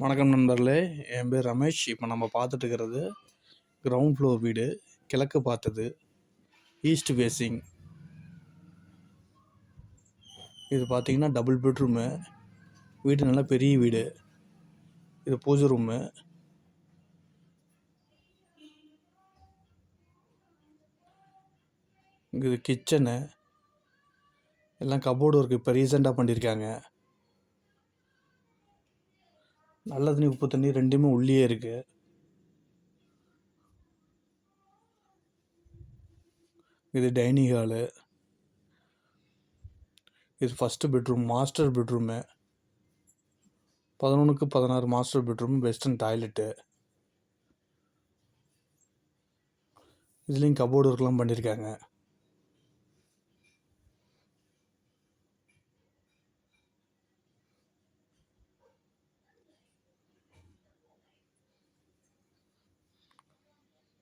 வணக்கம் நண்பர்களே, என் பேர் ரமேஷ். இப்போ நம்ம பார்த்துட்டு இருக்கிறது கிரவுண்ட் ஃப்ளோர் வீடு, கிழக்கு பார்த்தது, ஈஸ்ட் ஃபேஸிங். இது பார்த்தீங்கன்னா டபுள் பெட்ரூமு வீடு, நல்லா பெரிய வீடு. இது பூஜை ரூமு. இது கிச்சனு. எல்லாம் கபோர்டு ஒர்க் இப்போ ரீசெண்டாக பண்ணியிருக்காங்க. நல்ல தண்ணி உப்பு தண்ணி ரெண்டுமே உள்ளே இருக்குது. இது டைனிங் ஹாலு. இது ஃபஸ்ட்டு பெட்ரூம், மாஸ்டர் பெட்ரூமு. 11க்கு 16 மாஸ்டர் பெட்ரூம், வெஸ்டர்ன் டாய்லெட்டு. இதுலேயும் கபோர்டு ஒர்க்லாம் பண்ணியிருக்காங்க.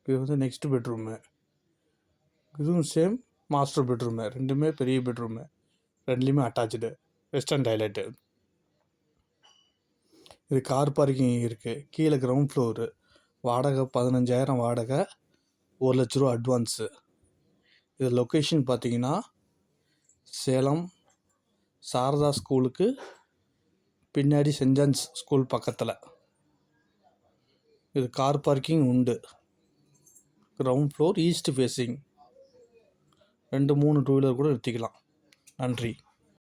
இது வந்து நெக்ஸ்ட் பெட்ரூமு. இதுவும் சேம் மாஸ்டர் பெட்ரூமு. ரெண்டுமே பெரிய பெட்ரூமு, ரெண்டுலேயுமே அட்டாச்சு, வெஸ்டர்ன் டாய்லெட்டு. இது கார் பார்க்கிங் இருக்குது. கீழே கிரவுண்ட் ஃப்ளோரு. வாடகை 15,000 வாடகை, 1,00,000 ரூபா அட்வான்ஸு. இது லொக்கேஷன் பார்த்தீங்கன்னா சேலம் சாரதா ஸ்கூலுக்கு பின்னாடி சென்ட் ஜான்ஸ் ஸ்கூல் பக்கத்தில். இது கார் பார்க்கிங் உண்டு. Ground floor, east facing. 2-3 two wheeler கூட நிறுத்திக்கலாம். நன்றி.